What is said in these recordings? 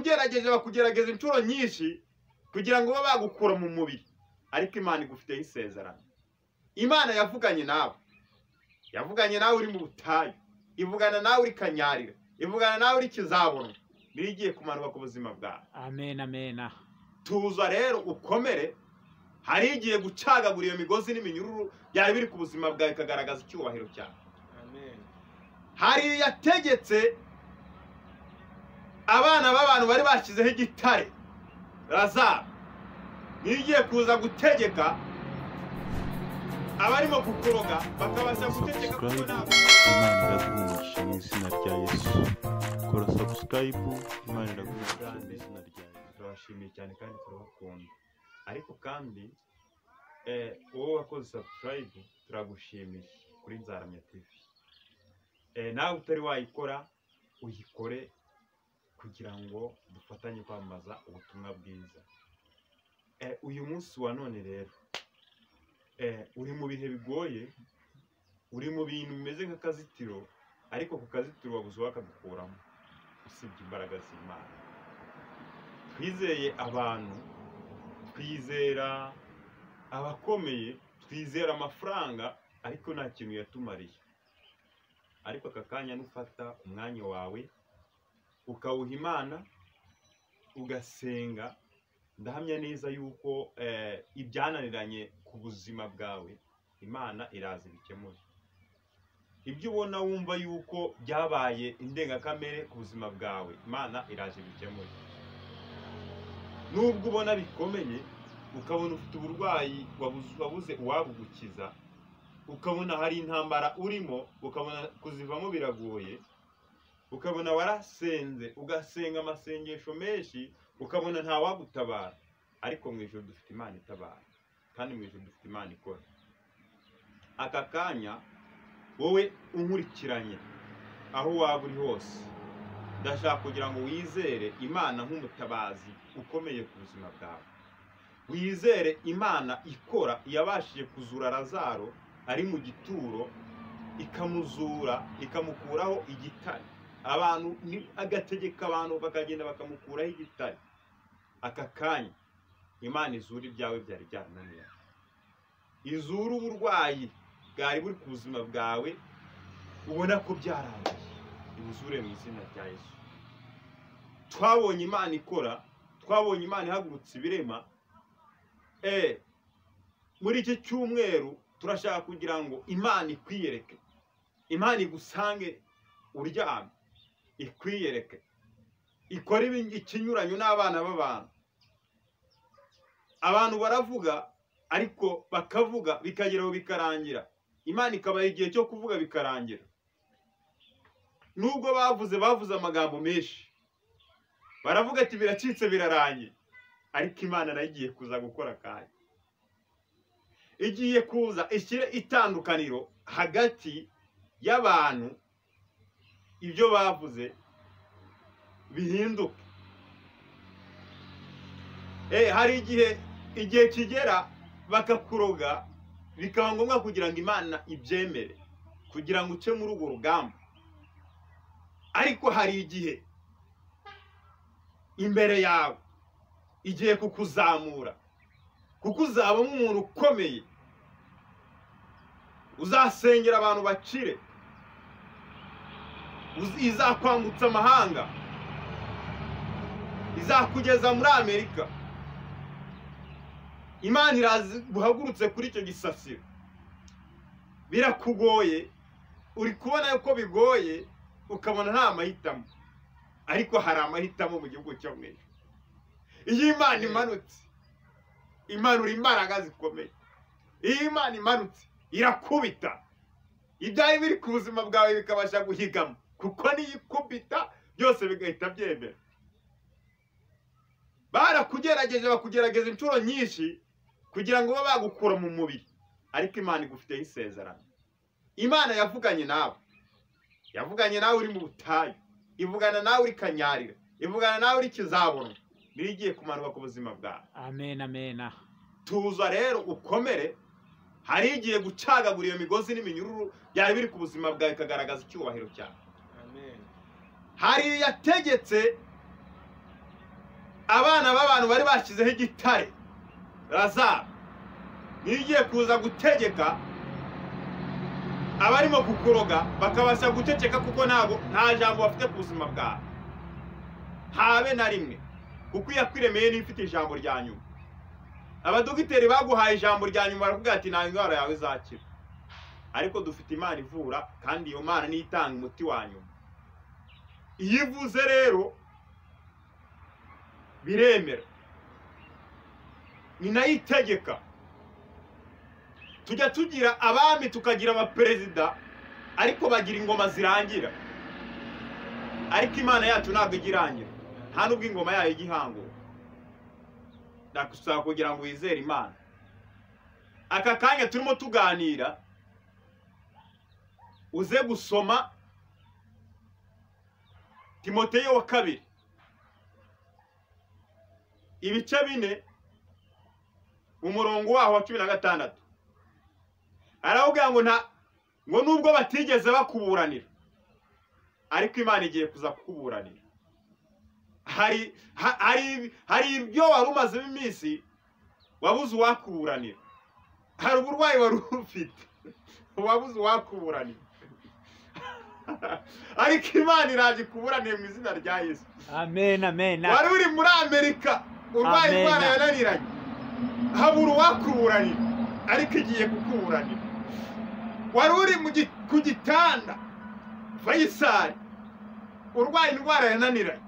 barakugerageje bakugerageza inshuro nyinshi kugira ngo babe bagukura mu mubiri, ariko Imana igufiteho isezerano. Imana yavuganye nawe uri mu butayu, ivugana nawe uri Kanyarira, ivugana nawe uri Kizabonwa, niyo igiye kumanuka ku buzima bwawe. Amen, amen. Tuza rero ukomere, hari igiye gucagagura iyo migozi n'iminyururu yawe biri ku buzima bwawe ikagaragaza icyubahiro cyawe. Amen. Hari yategetse abana b'abantu bari bashyizeho igitare, Lazaro, niyo igiye kuza gutegeka abarimo kukuroga bakabasha gutegeka kuko ntabwo Imana iraguhisha mu izina rya Yesu. Kora subscribe, Imana iraguhisha mu izina rya Yesu. turabashimiye cyane kandi turabakunda, ariko kandi wowe wakoze subscribe turagushimiye kuri Nzaramya TV. Nawe utari wayikora uyikore kugira ngo dufatanye kwamamaza ubutumwa bwiza. Uyu munsi wa none rero uri mu bihe bigoye, uri mu bintu bimeze nk'akazitiro, ariko ku kazitiro wabuze uwakagukuramo usibye imbaraga z'Imana. Twizeye abantu, twizera abakomeye, twizera amafaranga, ariko nta kintu yatumariye. Ariko aka kanya nufata umwanya wawe ukawuha Imana ugasenga, ndahamya neza yuko ibyananiranye ku buzima bwawe Imana iraza ibikemura. Ibyo ubona wumva yuko byabaye indengakamere ku buzima bwawe Imana iraje ibikemura. Nubwo ubona bikomeye, ukabona ufite uburwayi wabuze uwabugukiza, ukabona hari intambara urimo, ukabona kuzivamo biragoye, ukabona warasenze ugasenga amasengesho menshi, ukabona nta wagutabara, ariko mu ijuru dufite Imana itabara, kandi mu ijuru dufite Imana ikora. Aka kanya wowe unkurikiranye aho waba uri hose, ndashaka kugira ngo wizere Imana nk'umutabazi ukomeye ku buzima bwawe. Wizere Imana ikora, yabashije kuzura Lazaro ari mu gituro, ikamuzura ikamukuraho igitare. Abantu agategeka abantu bakagenda bakamukuraho igitare. Aka kanya Imana izura ibyawe byari byarananiye, izura uburwayi bwari buri ku buzima bwawe ubona ko byarangiye, ibuzure mu izina rya Yesu. Twabonye Imana ikora, twabonye Imana ihagurutsa ibirema. Muri iki cyumweru turashaka kugira ngo Imana ikwiyereke, Imana igusange uryamye, ikwiyereke, ikora ikinyuranyo n'abana b'abantu. Abantu baravuga ariko bakavuga bikageraho bikarangira, Imana ikabaha igihe cyo kuvuga bikarangira. Nubwo bavuze amagambo menshi, baravuga ati biracitse birarangiye, ariko Imana nayo igiye kuza gukora kanya, igiye kuza ishyire itandukaniro hagati y'abantu, ibyo bavuze bihinduke. Hari igihe kigera bakakuroga, bikaba ngombwa kugira ngo Imana ibyemere kugira ngo uce muri urwo rugamba. Ariko hari igihe imbere yawe igiye kukuzamura, kuko uzabamo umuntu ukomeye, uzasengera abantu bakire, izakwambutsa amahanga, izakugeza muri Amerika. Imana irazi guhagurutse kuri icyo gisasiro. Birakugoye, uri kubona yuko bigoye, ukabona nta mahitamo, ariko hari amahitamo mu gihugu cyo mu ijuru. Iyo Imana imanutse, imanura imbaraga zikomeye. Iyo Imana imanutse irakubita, ibyari biri ku buzima bwawe bikabasha guhigama, kuko niyo ikubita byose bigahita byemera. Barakugerageje bakugerageza inshuro nyinshi kugira ngo babe bagukura mu mubiri, ariko Imana igufiteho isezerano. Imana yavuganye nawe uri mu butayu, ivugana nawe uri Kanyarira, ivugana nawe uri Kizabonwa, niyo igiye kumanuka ku buzima bwawe. Amen, amen. Tuza rero ukomere, hari igiye gucagagura iyo migozi n'iminyururu yawe biri ku buzima bwawe ikagaragaza icyubahiro cyawe. Amen. Hari yategetse abana b'abantu bari bashyizeho igitare Lazaro nigiye kuza gutegeka abarimo kukuroga bakabasha guceceka kuko nta jambo bafite ku buzima bwawe habe na rimwe kuko yakwiremeye n'ifite ijambo rya nyuma. Abadogiteri baguhaye ijambo rya nyuma baravuga ati nta ndwara yawe izakira, ariko dufite Imana ivura kandi iyo Mana niyo itanga umuti wa nyuma. Iyo ivuze rero biremera, ni nayo itegeka. Tujya tugira abami tukagira abaperezida ariko bagira ingoma zirangira, ariko Imana yacu ntabwo igirangira, nta nubwo ingoma yayo igihangura. Ndagusaba kugira ngo wizere Imana. Aka kanya turimo tuganira uze gusoma Timoteyo wa 2 ibice 4 umurongo waho wa 16. Aravuga ngo ngo nubwo batigeze bakuburanira ariko Imana igiye kuza kukuburanira. Hari ibyo wari umazemo iminsi wabuze uwakuburanira, hari uburwayi wari ufite wabuze uwakuburanira, ariko Imana iraje kuburanira mu izina rya Yesu. Amen, amen. Wari uri muri Amerika urwaye indwara yananiranye, habura uwakuburanira ariko igiye kukuburanira. Wari uri ku gitanda Faisal urwaye indwara yananiranye,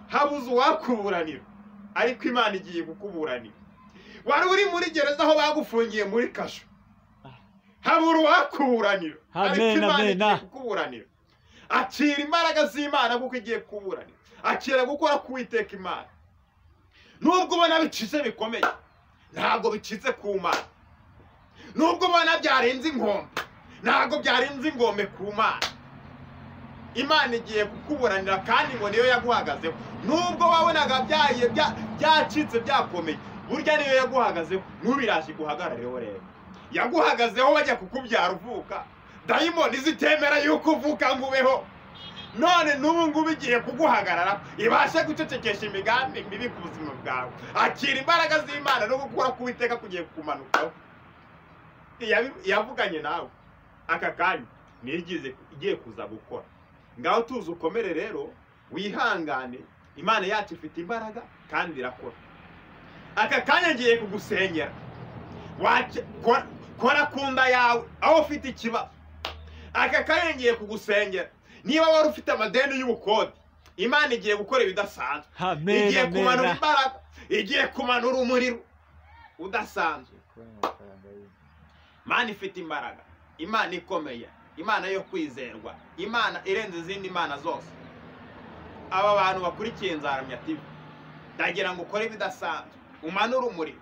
habuze uwakuburanira ariko Imana igiye kukuburanira. Wari uri muri gereza aho bagufungiye muri kasho, habura uwakuburanira ariko Imana igiye kukuburanira. Akira imbaraga z'Imana kuko igiye kukuburanira. Akira gukora k'Uwiteka Imana. Nubwo ubona bicize bikomeye, ntabwo bicize ku Mana. Nubwo ubona byarenze inkombe, ntabwo byarenze ingombe ku Mana. Imana igiye kukuburanira kandi ngo niyo yaguhagazeho. Nubwo wabonaga byacitse byakomeye, burya niyo yaguhagazeho. Nubiraje guhagarareho rero. Yaguhagazeho bajya kukubyara uvuka, dayimoni zitemera yuko uvuka ngo ubeho. None n'ubu ngubu igiye kuguhagarara ibashe gucecekesha imigambi mibi ku buzima bwawe. Akira imbaraga z'Imana no gukora k'Uwiteka kugiye kumanukaho. Yavuganye nawe aka kanya igiye kuza gukora. Ngaho tuzi ukomere rero, wihangane. Imana yacu ifite imbaraga kandi irakora. Aka kanya ngiye kugusengera. Kora kunda yawe aho ufite ikibazo. Aka kanya ngiye kugusengera. Niba wari ufite amadeni y'ubukode, Imana igiye gukora ibidasanzwe. Igiye kumanura imbaraga, igiye kumanura umuriro udasanzwe. Imana ifite imbaraga, Imana ikomeye, Imana yo kwizerwa, Imana irenze izindi mana zose. Aba bantu bakurikiye Nzaramya TV, ndagira ngo ukore ibidasanzwe, umanura umuriro,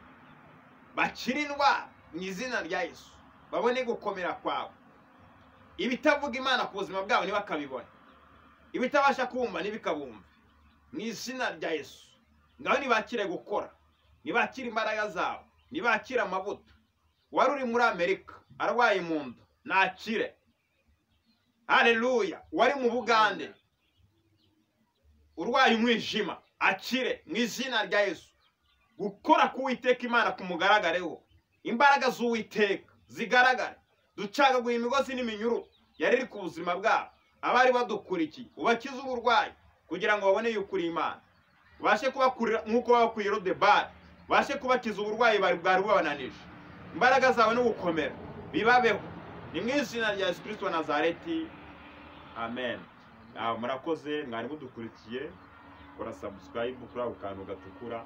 bakira indwara mu izina rya Yesu, babone gukomera kwawe. Ibitavuga Imana ku buzima bwabo ntibakabibona, ibitabasha kumva ntibikabumve mu izina rya Yesu. Ngaho nibakire gukora, nibakire imbaraga zawe, nibakire amavuta. Wari uri muri Amerika arwaye mu nda, nakire. Haleluya. Wari mu Bugande urwaye umwijima, akire mu izina rya Yesu. Gukora k'Uwiteka Imana kumugaragareho, imbaraga z'Uwiteka zigaragare. Ducagaguye imigozi n'iminyururu yari iri ku buzima bwabo. Abari badukurikiye ubakize uburwayi kugira ngo babone yuko uri Imana. Bashe kubakurira nk'uko babakuye Rodebari, bashe kubakiza uburwayi bari bubananije. Imbaraga zawe no gukomera bibabeho, ni mu izina rya Yesu Kristo wa Nazareti. Amen. Murakoze mwari mudukurikiye. Kora subscribe kuri ako kantu gatukura.